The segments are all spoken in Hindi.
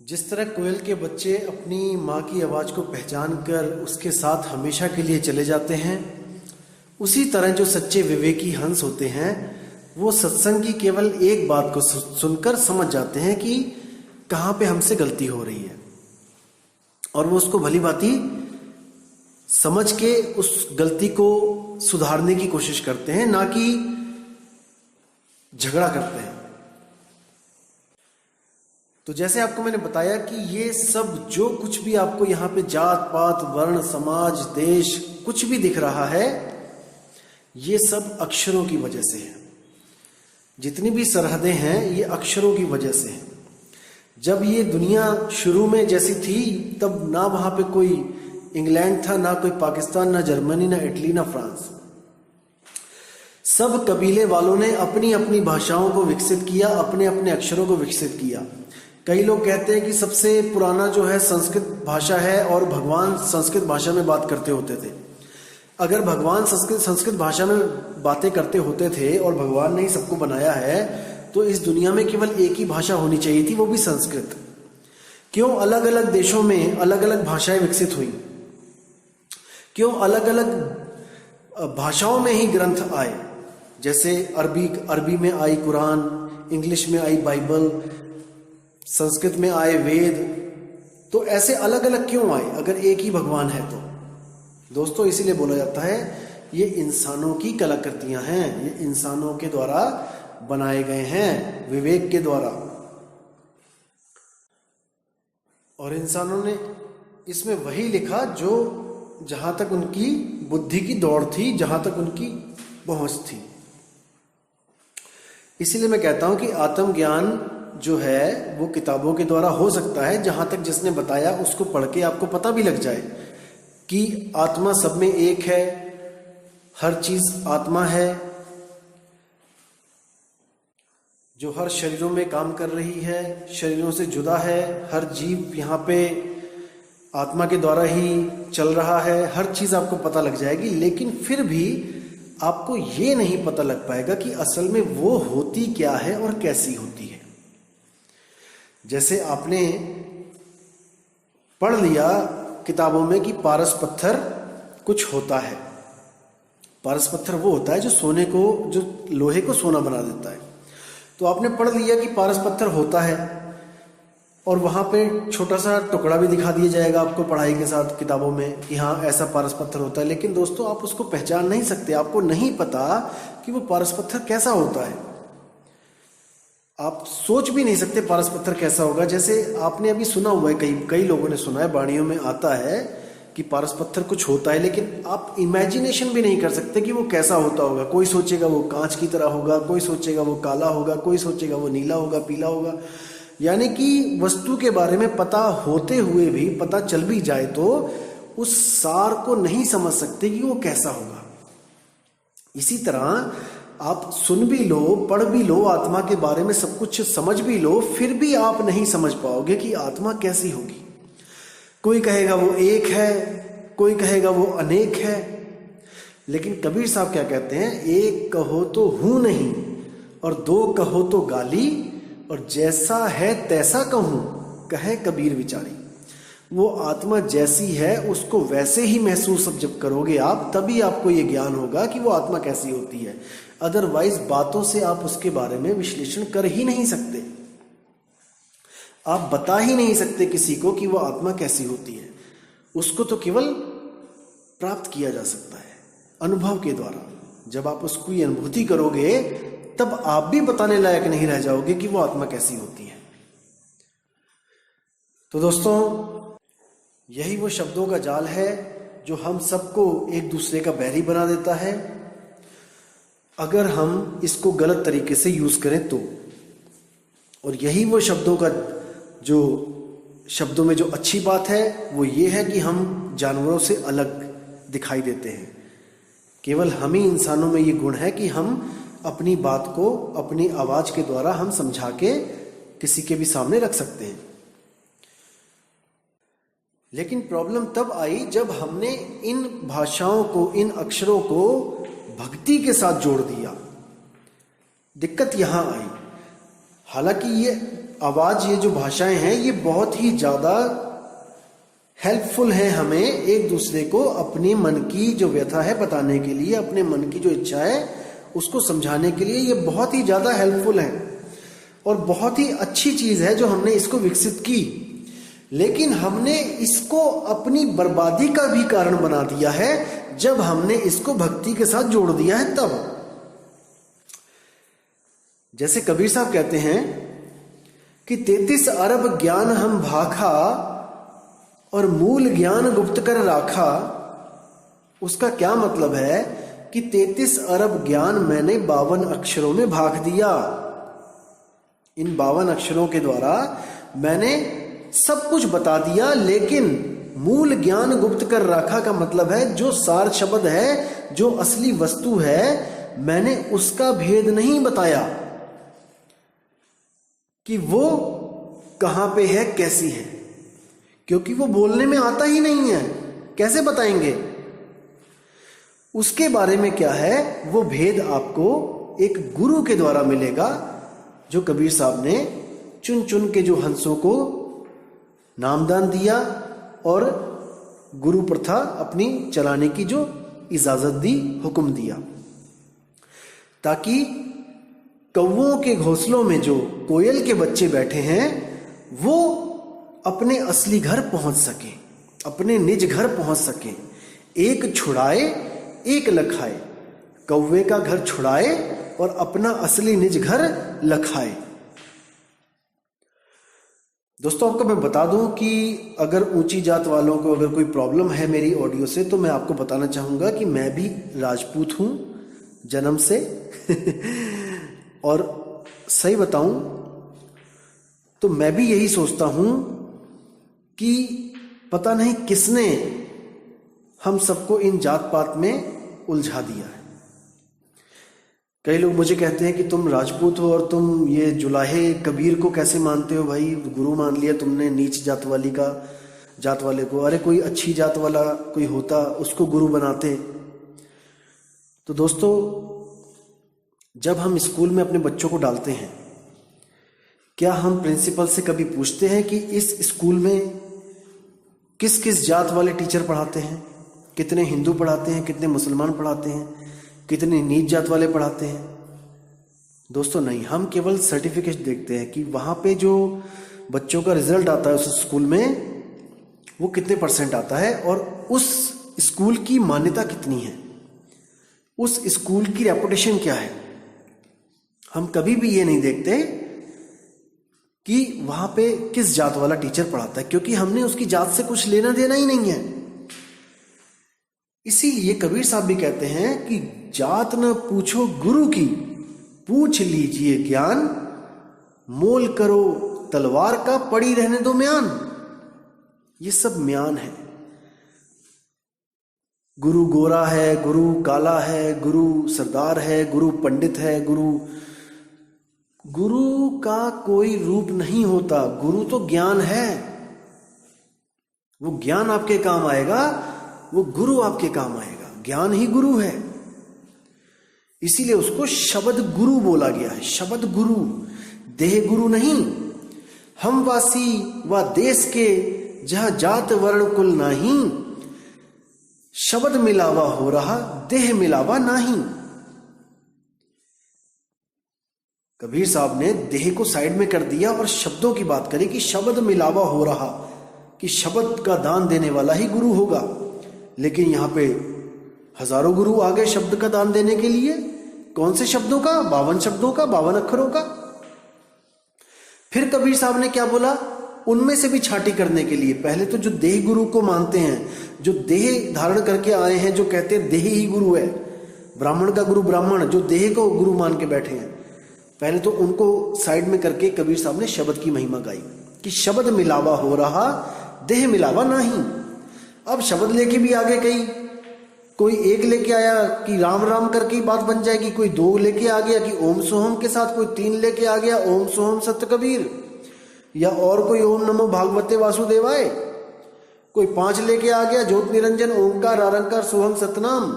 जिस तरह कोयल के बच्चे अपनी माँ की आवाज़ को पहचान कर उसके साथ हमेशा के लिए चले जाते हैं, उसी तरह जो सच्चे विवेकी हंस होते हैं वो सत्संग की केवल एक बात को सुनकर समझ जाते हैं कि कहाँ पे हमसे गलती हो रही है, और वो उसको भली भांति समझ के उस गलती को सुधारने की कोशिश करते हैं, ना कि झगड़ा करते हैं। तो जैसे आपको मैंने बताया कि ये सब जो कुछ भी आपको यहाँ पे जात पात वर्ण समाज देश कुछ भी दिख रहा है, ये सब अक्षरों की वजह से है। जितनी भी सरहदें हैं ये अक्षरों की वजह से है। जब ये दुनिया शुरू में जैसी थी तब ना वहाँ पे कोई इंग्लैंड था, ना कोई पाकिस्तान, ना जर्मनी, ना इटली, ना फ्रांस। सब कबीले वालों ने अपनी अपनी भाषाओं को विकसित किया, अपने अपने अक्षरों को विकसित किया। कई लोग कहते हैं कि सबसे पुराना जो है संस्कृत भाषा है और भगवान संस्कृत भाषा में बात करते होते थे। अगर भगवान संस्कृत भाषा में बातें करते होते थे और भगवान ने ही सबको बनाया है तो इस दुनिया में केवल एक ही भाषा होनी चाहिए थी, वो भी संस्कृत। क्यों अलग अलग देशों में अलग अलग भाषाएं विकसित हुई? क्यों अलग अलग भाषाओं में ही ग्रंथ आए? जैसे अरबी में आई कुरान, इंग्लिश में आई बाइबल, संस्कृत में आए वेद। तो ऐसे अलग अलग क्यों आए अगर एक ही भगवान है तो? दोस्तों, इसीलिए बोला जाता है ये इंसानों की कलाकृतियां हैं, ये इंसानों के द्वारा बनाए गए हैं, विवेक के द्वारा। और इंसानों ने इसमें वही लिखा जो जहां तक उनकी बुद्धि की दौड़ थी, जहां तक उनकी पहुंच थी। इसीलिए मैं कहता हूं कि आत्मज्ञान जो है वो किताबों के द्वारा हो सकता है, जहां तक जिसने बताया उसको पढ़ के आपको पता भी लग जाए कि आत्मा सब में एक है, हर चीज आत्मा है जो हर शरीरों में काम कर रही है, शरीरों से जुदा है। हर जीव यहाँ पे आत्मा के द्वारा ही चल रहा है, हर चीज आपको पता लग जाएगी। लेकिन फिर भी आपको ये नहीं पता लग पाएगा कि असल में वो होती क्या है और कैसी होती है। जैसे आपने पढ़ लिया किताबों में कि पारस पत्थर कुछ होता है। पारस पत्थर वो होता है जो सोने को, जो लोहे को सोना बना देता है। तो आपने पढ़ लिया कि पारस पत्थर होता है और वहां पे छोटा सा टुकड़ा भी दिखा दिया जाएगा आपको पढ़ाई के साथ किताबों में कि हाँ ऐसा पारस पत्थर होता है। लेकिन दोस्तों, आप उसको पहचान नहीं सकते, आपको नहीं पता कि वो पारस पत्थर कैसा होता है। आप सोच भी नहीं सकते पारस पत्थर कैसा होगा। जैसे आपने अभी सुना हुआ है, कई लोगों ने सुना है, वाणियों में आता है कि पारस पत्थर कुछ होता है, लेकिन आप इमेजिनेशन भी नहीं कर सकते कि वो कैसा होता होगा। कोई सोचेगा वो कांच की तरह होगा, कोई सोचेगा वो काला होगा, कोई सोचेगा वो नीला होगा, पीला होगा। यानी कि वस्तु के बारे में पता होते हुए भी, पता चल भी जाए तो उस सार को नहीं समझ सकते कि वो कैसा होगा। इसी तरह आप सुन भी लो, पढ़ भी लो, आत्मा के बारे में सब कुछ समझ भी लो, फिर भी आप नहीं समझ पाओगे कि आत्मा कैसी होगी। कोई कहेगा वो एक है, कोई कहेगा वो अनेक है। लेकिन कबीर साहब क्या कहते हैं? एक कहो तो हूं नहीं और दो कहो तो गाली, और जैसा है तैसा कहूं कहे कबीर विचारी। वो आत्मा जैसी है उसको वैसे ही महसूस जब करोगे आप, तभी आपको ये ज्ञान होगा कि वो आत्मा कैसी होती है। अदरवाइज बातों से आप उसके बारे में विश्लेषण कर ही नहीं सकते, आप बता ही नहीं सकते किसी को कि वो आत्मा कैसी होती है। उसको तो केवल प्राप्त किया जा सकता है अनुभव के द्वारा। जब आप उसको ये अनुभूति करोगे तब आप भी बताने लायक नहीं रह जाओगे कि वो आत्मा कैसी होती है। तो दोस्तों, यही वो शब्दों का जाल है जो हम सबको एक दूसरे का बैरी बना देता है अगर हम इसको गलत तरीके से यूज करें तो। और यही वो शब्दों में जो अच्छी बात है वो ये है कि हम जानवरों से अलग दिखाई देते हैं। केवल हम ही इंसानों में ये गुण है कि हम अपनी बात को अपनी आवाज के द्वारा हम समझा के किसी के भी सामने रख सकते हैं। लेकिन प्रॉब्लम तब आई जब हमने इन भाषाओं को, इन अक्षरों को भक्ति के साथ जोड़ दिया। दिक्कत यहां आई। हालांकि ये आवाज, ये जो भाषाएं हैं, ये बहुत ही ज्यादा हेल्पफुल है हमें एक दूसरे को अपने मन की जो व्यथा है बताने के लिए, अपने मन की जो इच्छा है उसको समझाने के लिए। ये बहुत ही ज्यादा हेल्पफुल है और बहुत ही अच्छी चीज है जो हमने इसको विकसित की। लेकिन हमने इसको अपनी बर्बादी का भी कारण बना दिया है जब हमने इसको भक्ति के साथ जोड़ दिया है तब। जैसे कबीर साहब कहते हैं कि 33 अरब ज्ञान हम भाखा और मूल ज्ञान गुप्त कर राखा। उसका क्या मतलब है कि 33 अरब ज्ञान मैंने 52 अक्षरों में भाग दिया। इन 52 अक्षरों के द्वारा मैंने सब कुछ बता दिया, लेकिन मूल ज्ञान गुप्त कर रखा का मतलब है जो सार शब्द है, जो असली वस्तु है, मैंने उसका भेद नहीं बताया कि वो कहां पे है, कैसी है, क्योंकि वो बोलने में आता ही नहीं है, कैसे बताएंगे। उसके बारे में क्या है, वो भेद आपको एक गुरु के द्वारा मिलेगा, जो कबीर साहब ने चुन चुन के जो हंसों को नामदान दिया और गुरु प्रथा अपनी चलाने की जो इजाजत दी, हुक्म दिया, ताकि कौवों के घोंसलों में जो कोयल के बच्चे बैठे हैं वो अपने असली घर पहुंच सके, अपने निज घर पहुंच सके। एक छुड़ाए एक लखाए, कौवे का घर छुड़ाए और अपना असली निज घर लखाए। दोस्तों, आपको मैं बता दूं कि अगर ऊंची जात वालों को अगर कोई प्रॉब्लम है मेरी ऑडियो से, तो मैं आपको बताना चाहूंगा कि मैं भी राजपूत हूं जन्म से और सही बताऊं तो मैं भी यही सोचता हूं कि पता नहीं किसने हम सबको इन जात पात में उलझा दिया है। कई लोग मुझे कहते हैं कि तुम राजपूत हो और तुम ये जुलाहे कबीर को कैसे मानते हो भाई, गुरु मान लिया तुमने नीच जात वाले को। अरे कोई अच्छी जात वाला कोई होता उसको गुरु बनाते। तो दोस्तों, जब हम स्कूल में अपने बच्चों को डालते हैं, क्या हम प्रिंसिपल से कभी पूछते हैं कि इस स्कूल में किस किस जात वाले टीचर पढ़ाते हैं, कितने हिंदू पढ़ाते हैं, कितने मुसलमान पढ़ाते हैं, कितने नीच जात वाले पढ़ाते हैं? दोस्तों नहीं, हम केवल सर्टिफिकेट देखते हैं कि वहां पे जो बच्चों का रिजल्ट आता है उस स्कूल में वो कितने % आता है और उस स्कूल की मान्यता कितनी है, उस स्कूल की रेपुटेशन क्या है। हम कभी भी ये नहीं देखते कि वहां पे किस जात वाला टीचर पढ़ाता है, क्योंकि हमने उसकी जात से कुछ लेना देना ही नहीं है। इसीलिए कबीर साहब भी कहते हैं कि जात न पूछो गुरु की, पूछ लीजिए ज्ञान, मोल करो तलवार का, पड़ी रहने दो म्यान। ये सब म्यान है। गुरु गोरा है, गुरु काला है, गुरु सरदार है, गुरु पंडित है, गुरु का कोई रूप नहीं होता। गुरु तो ज्ञान है, वो ज्ञान आपके काम आएगा, वो गुरु आपके काम आएगा। ज्ञान ही गुरु है, इसीलिए उसको शब्द गुरु बोला गया है। शब्द गुरु, देह गुरु नहीं। हम वासी व देश के जहां जात वर्ण कुल नहीं, शब्द मिलावा हो रहा देह मिलावा नहीं। कबीर साहब ने देह को साइड में कर दिया और शब्दों की बात करी कि शब्द मिलावा हो रहा, कि शब्द का दान देने वाला ही गुरु होगा। लेकिन यहां पे हजारों गुरु आ गए शब्द का दान देने के लिए। कौन से शब्दों का? 52 शब्दों का, 52 अक्षरों का। फिर कबीर साहब ने क्या बोला? उनमें से भी छांटी करने के लिए पहले तो जो देह गुरु को मानते हैं, जो देह धारण करके आए हैं, जो कहते हैं देह ही गुरु है, ब्राह्मण का गुरु ब्राह्मण, जो देह को गुरु मान के बैठे हैं, पहले तो उनको साइड में करके कबीर साहब ने शब्द की महिमा गाई कि शब्द मिलावा हो रहा देह मिलावा नहीं। अब शब्द लेके भी आगे कोई एक लेके आया कि राम राम करके बात बन जाएगी, कोई 2 लेके आ गया कि ओम सोहम के साथ, कोई 3 लेके आ गया ओम सोहम सत्य कबीर, या और कोई ओम नमो भागवते वासुदेवाय, कोई 5 लेके आ गया ज्योत निरंजन ओमकार आरंकार सोहम सतनाम,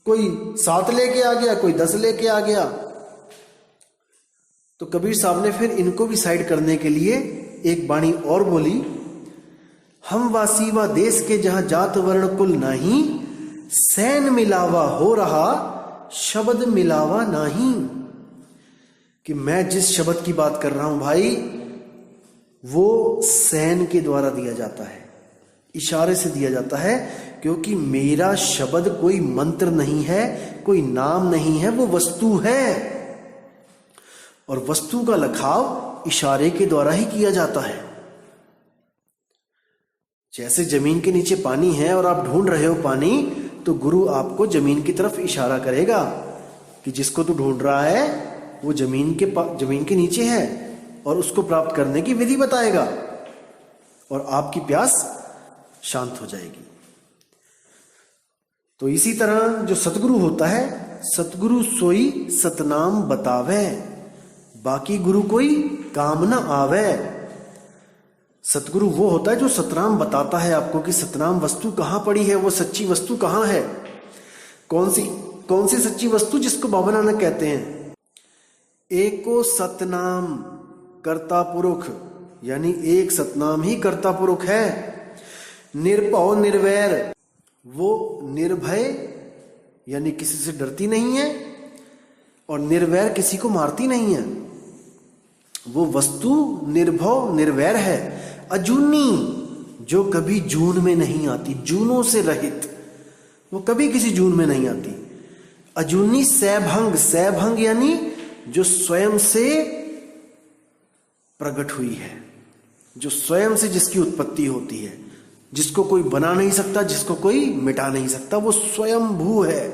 कोई 7 लेके आ गया, कोई 10 लेके आ गया। तो कबीर साहब ने फिर इनको भी साइड करने के लिए एक बाणी और बोली, हम वासी व देश के जहां जात वर्ण कुल नहीं, सैन मिलावा हो रहा शब्द मिलावा नहीं। कि मैं जिस शब्द की बात कर रहा हूं भाई, वो सैन के द्वारा दिया जाता है, इशारे से दिया जाता है, क्योंकि मेरा शब्द कोई मंत्र नहीं है, कोई नाम नहीं है, वो वस्तु है। और वस्तु का लखाव इशारे के द्वारा ही किया जाता है। जैसे जमीन के नीचे पानी है और आप ढूंढ रहे हो पानी, तो गुरु आपको जमीन की तरफ इशारा करेगा कि जिसको तू ढूंढ रहा है वो जमीन के नीचे है, और उसको प्राप्त करने की विधि बताएगा और आपकी प्यास शांत हो जाएगी। तो इसी तरह जो सतगुरु होता है, सतगुरु सोई सतनाम बतावे, बाकी गुरु कोई काम न आवे। सतगुरु वो होता है जो सतनाम बताता है आपको कि सतनाम वस्तु कहां पड़ी है, वो सच्ची वस्तु कहां है। कौन सी सच्ची वस्तु, जिसको बाबा नानक कहते हैं एको सतनाम कर्ता पुरुष, यानी एक सतनाम ही कर्ता पुरुष है। निर्भव निर्वैर, वो निर्भय यानी किसी से डरती नहीं है, और निर्वैर किसी को मारती नहीं है। वो वस्तु निर्भव निर्वैर है, अजूनी, जो कभी जून में नहीं आती, जूनों से रहित, वो कभी किसी जून में नहीं आती। अजूनी सैभंग, सैभंग यानी जो स्वयं से प्रकट हुई है, जो स्वयं से जिसकी उत्पत्ति होती है, जिसको कोई बना नहीं सकता, जिसको कोई मिटा नहीं सकता, वो स्वयंभू है,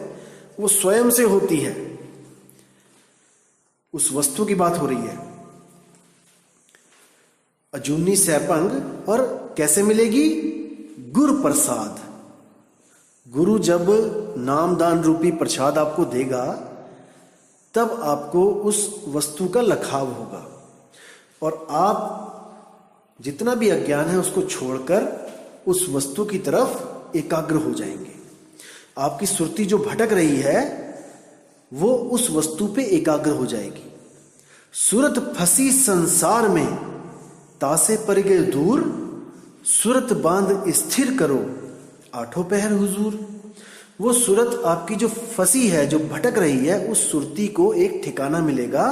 वो स्वयं से होती है। उस वस्तु की बात हो रही है, अजूनी सैभंग। और कैसे मिलेगी? गुरु प्रसाद। गुरु जब नामदान रूपी प्रसाद आपको देगा, तब आपको उस वस्तु का लखाव होगा, और आप जितना भी अज्ञान है उसको छोड़कर उस वस्तु की तरफ एकाग्र हो जाएंगे। आपकी सुरती जो भटक रही है वो उस वस्तु पे एकाग्र हो जाएगी। सूरत फंसी संसार में, तासे पर गए दूर, सूरत बांध स्थिर करो, आठों पहर हुजूर। वो सूरत आपकी जो फंसी है, जो भटक रही है, उस सुरती को एक ठिकाना मिलेगा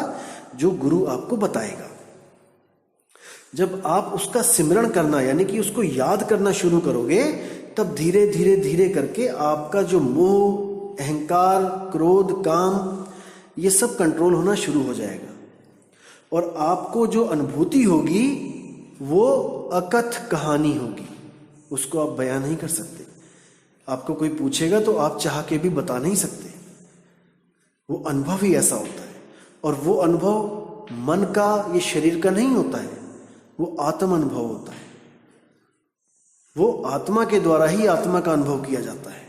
जो गुरु आपको बताएगा। जब आप उसका सिमरण करना यानी कि उसको याद करना शुरू करोगे, तब धीरे धीरे धीरे करके आपका जो मोह, अहंकार, क्रोध, काम, ये सब कंट्रोल होना शुरू हो जाएगा। और आपको जो अनुभूति होगी वो अकथ कहानी होगी, उसको आप बयान नहीं कर सकते। आपको कोई पूछेगा तो आप चाह के भी बता नहीं सकते। वो अनुभव ही ऐसा होता है, और वो अनुभव मन का, ये शरीर का नहीं होता है, वो आत्म अनुभव होता है। वो आत्मा के द्वारा ही आत्मा का अनुभव किया जाता है।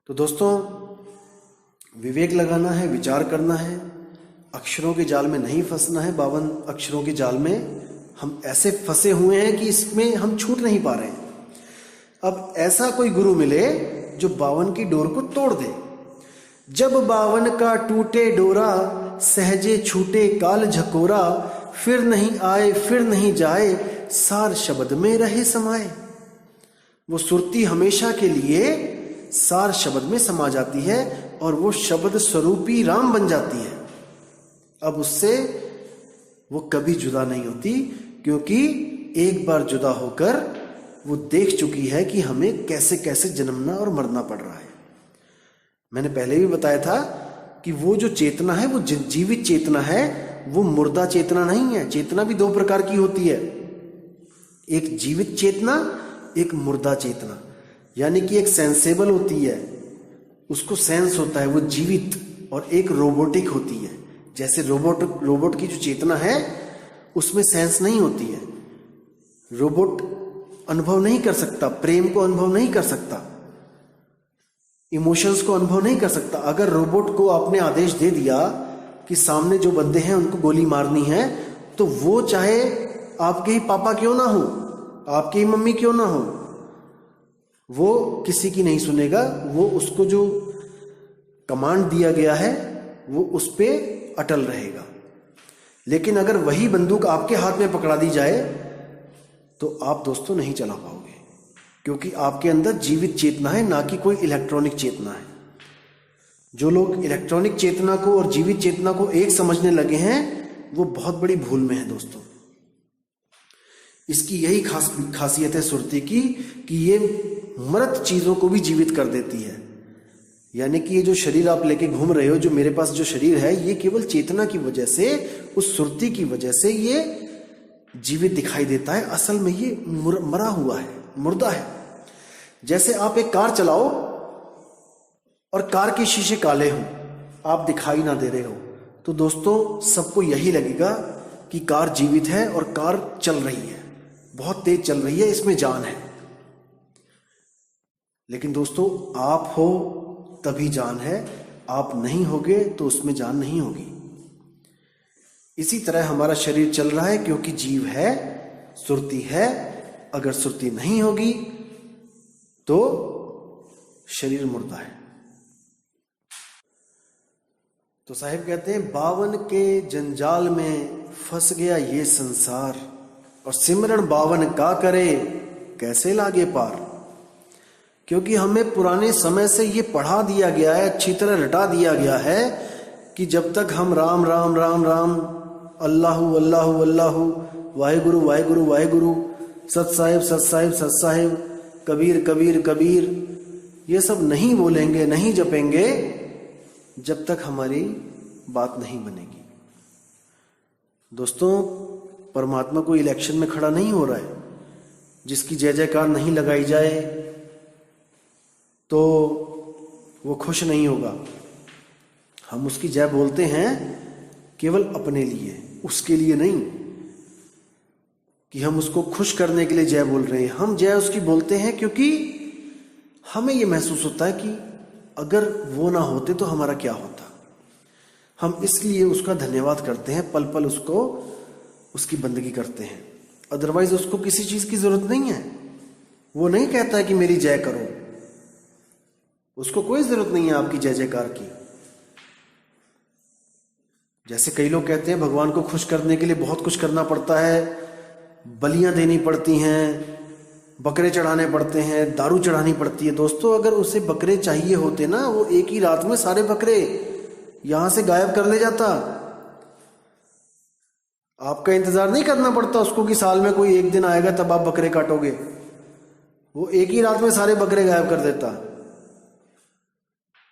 तो दोस्तों, विवेक लगाना है, विचार करना है, अक्षरों के जाल में नहीं फंसना है। 52 अक्षरों के जाल में हम ऐसे फंसे हुए हैं कि इसमें हम छूट नहीं पा रहे हैं। अब ऐसा कोई गुरु मिले जो 52 की डोर को तोड़ दे। जब 52 का टूटे डोरा, सहजे छूटे काल झकोरा, फिर नहीं आए फिर नहीं जाए, सार शब्द में रहे समाये। वो सुरती हमेशा के लिए सार शब्द में समा जाती है, और वो शब्द स्वरूपी राम बन जाती है। अब उससे वो कभी जुदा नहीं होती, क्योंकि एक बार जुदा होकर वो देख चुकी है कि हमें कैसे कैसे जन्मना और मरना पड़ रहा है। मैंने पहले भी बताया था कि वो जो चेतना है, वो जीवित चेतना है, वो मुर्दा चेतना नहीं है। चेतना भी 2 प्रकार की होती है, एक जीवित चेतना, एक मुर्दा चेतना। यानी कि एक सेंसेबल होती है, उसको सेंस होता है, वो जीवित, और एक रोबोटिक होती है। जैसे रोबोट की जो चेतना है उसमें सेंस नहीं होती है। रोबोट अनुभव नहीं कर सकता, प्रेम को अनुभव नहीं कर सकता, इमोशंस को अनुभव नहीं कर सकता। अगर रोबोट को आपने आदेश दे दिया कि सामने जो बंदे हैं उनको गोली मारनी है, तो वो चाहे आपके ही पापा क्यों ना हो, आपकी ही मम्मी क्यों ना हो, वो किसी की नहीं सुनेगा। वो उसको जो कमांड दिया गया है वो उस पे अटल रहेगा। लेकिन अगर वही बंदूक आपके हाथ में पकड़ा दी जाए तो आप दोस्तों नहीं चला पाओगे, क्योंकि आपके अंदर जीवित चेतना है, ना कि कोई इलेक्ट्रॉनिक चेतना है। जो लोग इलेक्ट्रॉनिक चेतना को और जीवित चेतना को एक समझने लगे हैं वो बहुत बड़ी भूल में है दोस्तों। इसकी यही खासियत है सुरती की कि ये मृत चीजों को भी जीवित कर देती है। यानी कि ये जो शरीर आप लेके घूम रहे हो, जो मेरे पास जो शरीर है, ये केवल चेतना की वजह से, उस सुरती की वजह से ये जीवित दिखाई देता है। असल में ये मरा हुआ है, मुर्दा है। जैसे आप एक कार चलाओ और कार के शीशे काले हों, आप दिखाई ना दे रहे हो, तो दोस्तों सबको यही लगेगा कि कार जीवित है और कार चल रही है, बहुत तेज चल रही है, इसमें जान है। लेकिन दोस्तों आप हो तभी जान है, आप नहीं होगे तो उसमें जान नहीं होगी। इसी तरह हमारा शरीर चल रहा है क्योंकि जीव है, सुरती है। अगर सुरती नहीं होगी तो शरीर मुर्दा है। तो साहिब कहते हैं, बावन के जंजाल में फंस गया ये संसार, और सिमरन बावन का करे कैसे लागे पार। क्योंकि हमें पुराने समय से ये पढ़ा दिया गया है, अच्छी तरह रटा दिया गया है कि जब तक हम राम राम राम राम, अल्लाहु अल्लाहु अल्लाहु, वाहेगुरु वाहेगुरु वाहेगुरु, सत साहिब सत साहिब सत साहिब, कबीर कबीर कबीर, ये सब नहीं बोलेंगे, नहीं जपेंगे, जब तक हमारी बात नहीं बनेगी। दोस्तों परमात्मा कोई इलेक्शन में खड़ा नहीं हो रहा है। जिसकी जय जयकार नहीं लगाई जाए तो वो खुश नहीं होगा। हम उसकी जय बोलते हैं केवल अपने लिए, उसके लिए नहीं कि हम उसको खुश करने के लिए जय बोल रहे हैं। हम जय उसकी बोलते हैं क्योंकि हमें ये महसूस होता है कि अगर वो ना होते तो हमारा क्या होता। हम इसलिए उसका धन्यवाद करते हैं, पल पल उसको, उसकी बंदगी करते हैं। अदरवाइज उसको किसी चीज की जरूरत नहीं है। वो नहीं कहता है कि मेरी जय करो, उसको कोई जरूरत नहीं है आपकी जय जयकार की। जैसे कई लोग कहते हैं भगवान को खुश करने के लिए बहुत कुछ करना पड़ता है, बलियां देनी पड़ती हैं, बकरे चढ़ाने पड़ते हैं, दारू चढ़ानी पड़ती है। दोस्तों अगर उसे बकरे चाहिए होते ना, वो एक ही रात में सारे बकरे यहां से गायब कर ले जाता। आपका इंतजार नहीं करना पड़ता उसको कि साल में कोई एक दिन आएगा तब आप बकरे काटोगे। वो एक ही रात में सारे बकरे गायब कर देता।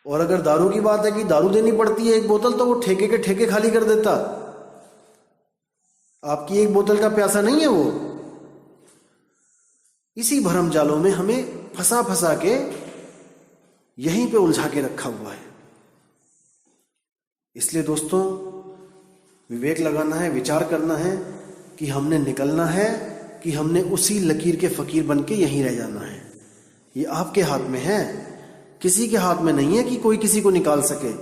और अगर दारू की बात है कि दारू देनी पड़ती है एक बोतल, तो वो ठेके के ठेके खाली कर देता। आपकी एक बोतल का प्यासा नहीं है वो। इसी भरम जालों में हमें फंसा फंसा के यहीं पे उलझा के रखा हुआ है। इसलिए दोस्तों विवेक लगाना है, विचार करना है कि हमने निकलना है कि हमने उसी लकीर के फकीर बन के यहीं रह जाना है। ये आपके हाथ में है, किसी के हाथ में नहीं है कि कोई किसी को निकाल सके।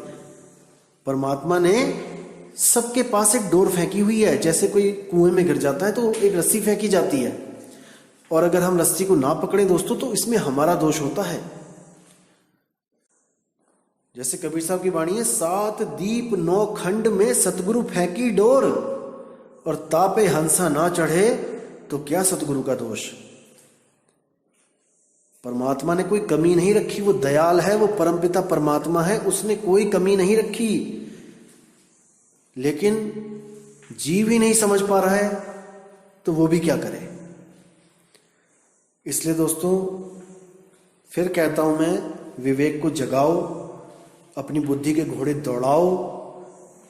परमात्मा ने सबके पास एक डोर फेंकी हुई है। जैसे कोई कुएं में गिर जाता है तो एक रस्सी फेंकी जाती है, और अगर हम रस्सी को ना पकड़े दोस्तों तो इसमें हमारा दोष होता है। जैसे कबीर साहब की वाणी है, 7 दीप 9 खंड में सतगुरु फेंकी डोर, और तापे हंसा ना चढ़े तो क्या सतगुरु का दोष। परमात्मा ने कोई कमी नहीं रखी। वो दयाल है, वो परमपिता परमात्मा है, उसने कोई कमी नहीं रखी। लेकिन जीव ही नहीं समझ पा रहा है तो वो भी क्या करे। इसलिए दोस्तों फिर कहता हूं मैं, विवेक को जगाओ, अपनी बुद्धि के घोड़े दौड़ाओ,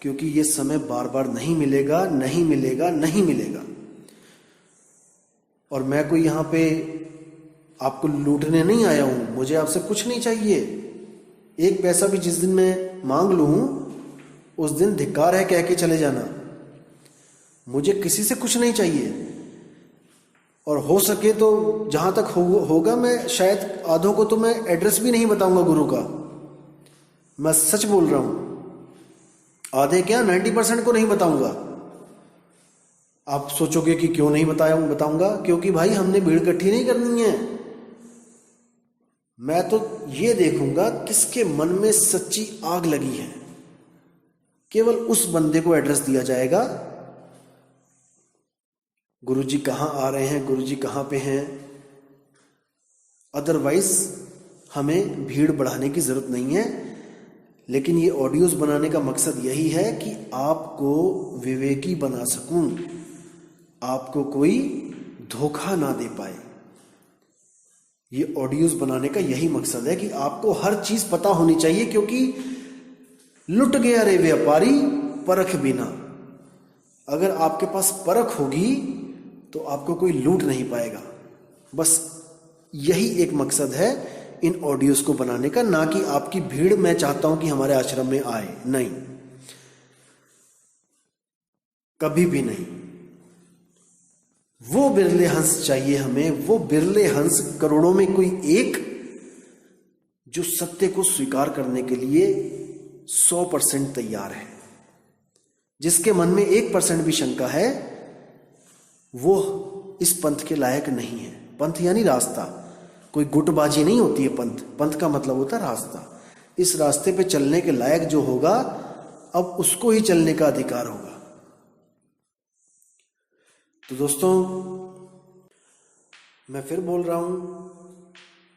क्योंकि ये समय बार बार नहीं मिलेगा, नहीं मिलेगा, नहीं मिलेगा। और मैं कोई यहां पे आपको लूटने नहीं आया हूं। मुझे आपसे कुछ नहीं चाहिए। एक पैसा भी जिस दिन मैं मांग लूं उस दिन धिक्कार है कह के चले जाना। मुझे किसी से कुछ नहीं चाहिए। और हो सके तो जहां तक होगा मैं शायद आधों को तो मैं एड्रेस भी नहीं बताऊंगा गुरु का। मैं सच बोल रहा हूं। आधे क्या 90% को नहीं बताऊंगा। आप सोचोगे कि क्यों नहीं बताऊंगा, क्योंकि भाई हमने भीड़ इकट्ठी नहीं करनी है। मैं तो ये देखूंगा किसके मन में सच्ची आग लगी है, केवल उस बंदे को एड्रेस दिया जाएगा। गुरुजी कहाँ आ रहे हैं, गुरुजी कहाँ पे हैं। अदरवाइज हमें भीड़ बढ़ाने की जरूरत नहीं है। लेकिन ये ऑडियोज बनाने का मकसद यही है कि आपको विवेकी बना सकूं, आपको कोई धोखा ना दे पाए। ये ऑडियोज बनाने का यही मकसद है कि आपको हर चीज पता होनी चाहिए, क्योंकि लुट गया रे व्यापारी परख बिना। अगर आपके पास परख होगी तो आपको कोई लूट नहीं पाएगा। बस यही एक मकसद है इन ऑडियोज को बनाने का, ना कि आपकी भीड़ मैं चाहता हूं कि हमारे आश्रम में आए, नहीं, कभी भी नहीं। वो बिरले हंस चाहिए हमें, वो बिरले हंस करोड़ों में कोई एक, जो सत्य को स्वीकार करने के लिए 100% तैयार है। जिसके मन में 1% भी शंका है वो इस पंथ के लायक नहीं है। पंथ यानी रास्ता, कोई गुटबाजी नहीं होती है पंथ। पंथ का मतलब होता है रास्ता। इस रास्ते पे चलने के लायक जो होगा, अब उसको ही चलने का अधिकार होगा। तो दोस्तों, मैं फिर बोल रहा हूं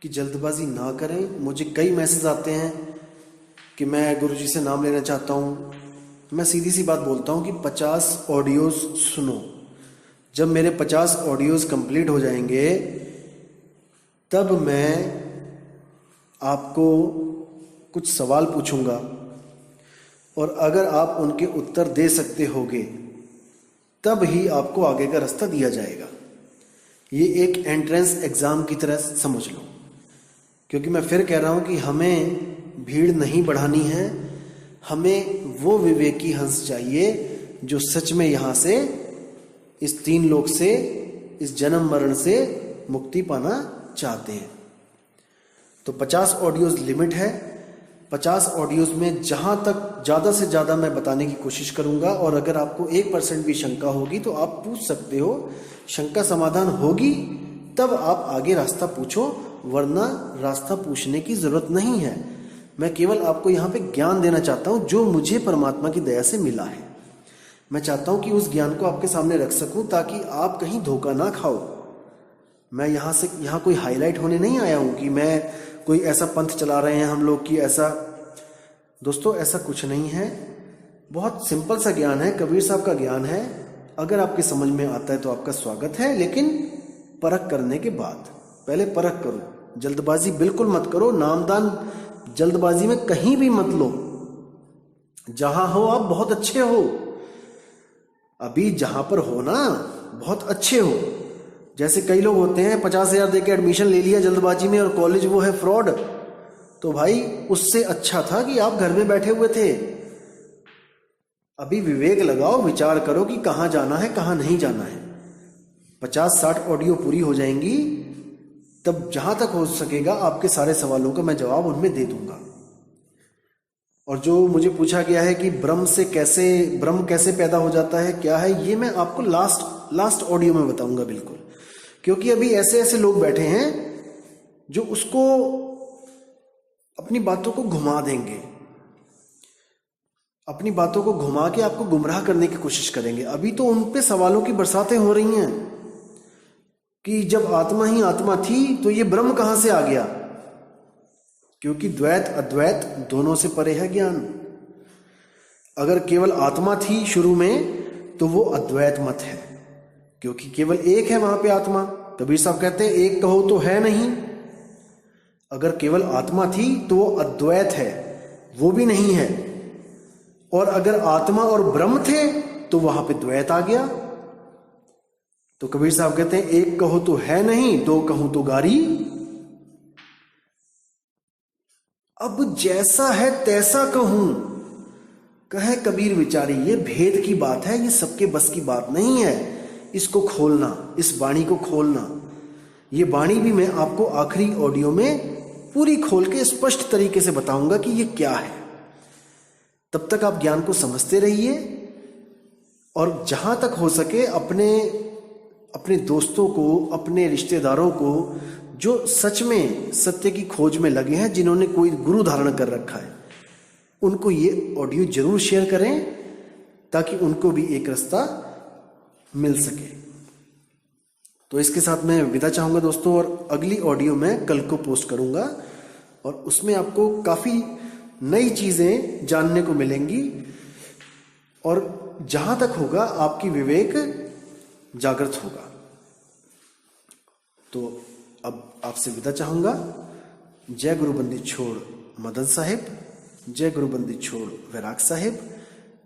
कि जल्दबाजी ना करें। मुझे कई मैसेज आते हैं कि मैं गुरुजी से नाम लेना चाहता हूं। मैं सीधी सी बात बोलता हूं कि 50 ऑडियोज सुनो। जब मेरे 50 ऑडियोज कंप्लीट हो जाएंगे तब मैं आपको कुछ सवाल पूछूंगा, और अगर आप उनके उत्तर दे सकते होगे तब ही आपको आगे का रास्ता दिया जाएगा। ये एक एंट्रेंस एग्जाम की तरह समझ लो। क्योंकि मैं फिर कह रहा हूं कि हमें भीड़ नहीं बढ़ानी है, हमें वो विवेकी हंस चाहिए जो सच में यहां से, इस 3 लोक से, इस जन्म मरण से मुक्ति पाना चाहते हैं। तो 50 ऑडियोज लिमिट है। 50 ऑडियोज में जहां तक ज्यादा से ज्यादा मैं बताने की कोशिश करूंगा, और अगर आपको 1% भी शंका होगी तो आप पूछ सकते हो। शंका समाधान होगी तब आप आगे रास्ता पूछो, वरना रास्ता पूछने की जरूरत नहीं है। मैं केवल आपको यहाँ पे ज्ञान देना चाहता हूँ जो मुझे परमात्मा की दया से मिला है। मैं चाहता हूँ कि उस ज्ञान को आपके सामने रख सकूं ताकि आप कहीं धोखा ना खाओ। मैं यहाँ कोई हाईलाइट होने नहीं आया हूँ कि मैं कोई ऐसा पंथ चला रहे हैं हम लोग की ऐसा। दोस्तों, ऐसा कुछ नहीं है। बहुत सिंपल सा ज्ञान है, कबीर साहब का ज्ञान है। अगर आपके समझ में आता है तो आपका स्वागत है, लेकिन परख करने के बाद। पहले परख करो, जल्दबाजी बिल्कुल मत करो। नामदान जल्दबाजी में कहीं भी मत लो। जहां हो आप बहुत अच्छे हो, अभी जहां पर हो ना बहुत अच्छे हो। जैसे कई लोग होते हैं 50,000 देके एडमिशन ले लिया जल्दबाजी में और कॉलेज वो है फ्रॉड। तो भाई उससे अच्छा था कि आप घर में बैठे हुए थे। अभी विवेक लगाओ, विचार करो कि कहां जाना है कहां नहीं जाना है। 50-60 ऑडियो पूरी हो जाएंगी, तब जहां तक हो सकेगा आपके सारे सवालों का मैं जवाब उनमें दे दूंगा। और जो मुझे पूछा गया है कि ब्रह्म कैसे पैदा हो जाता है, क्या है, ये मैं आपको लास्ट ऑडियो में बताऊंगा बिल्कुल। क्योंकि अभी ऐसे ऐसे लोग बैठे हैं जो उसको अपनी बातों को घुमा देंगे, अपनी बातों को घुमा के आपको गुमराह करने की कोशिश करेंगे। अभी तो उन पे सवालों की बरसातें हो रही हैं कि जब आत्मा ही आत्मा थी तो ये ब्रह्म कहां से आ गया। क्योंकि द्वैत अद्वैत दोनों से परे है ज्ञान। अगर केवल आत्मा थी शुरू में तो वो अद्वैत मत है, क्योंकि केवल एक है वहां पे आत्मा। कबीर साहब कहते हैं एक कहो तो है नहीं। अगर केवल आत्मा थी तो वो अद्वैत है, वो भी नहीं है। और अगर आत्मा और ब्रह्म थे तो वहां पे द्वैत आ गया। तो कबीर साहब कहते हैं एक कहो तो है नहीं, दो कहूं तो गारी। अब जैसा है तैसा कहूं, कहे कबीर विचारी। ये भेद की बात है, ये सबके बस की बात नहीं है। इसको खोलना, इस वाणी को खोलना। ये वाणी भी मैं आपको आखिरी ऑडियो में पूरी खोल के स्पष्ट तरीके से बताऊंगा कि ये क्या है। तब तक आप ज्ञान को समझते रहिए, और जहां तक हो सके अपने दोस्तों को, अपने रिश्तेदारों को जो सच में सत्य की खोज में लगे हैं, जिन्होंने कोई गुरु धारण कर रखा है, उनको ये ऑडियो जरूर शेयर करें ताकि उनको भी एक रास्ता मिल सके। तो इसके साथ मैं विदा चाहूंगा दोस्तों, और अगली ऑडियो मैं कल को पोस्ट करूंगा और उसमें आपको काफी नई चीजें जानने को मिलेंगी और जहां तक होगा आपकी विवेक जागृत होगा। तो अब आपसे विदा चाहूंगा। जय गुरु बंदी छोड़ मदन साहिब, जय गुरु बंदी छोड़ वैराग साहिब,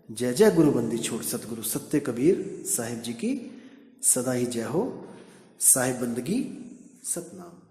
जय जय गुरु बंदी छोड़ सतगुरु सत्य कबीर साहिब जी की सदा ही जय हो। साहिब बंदगी सतनाम।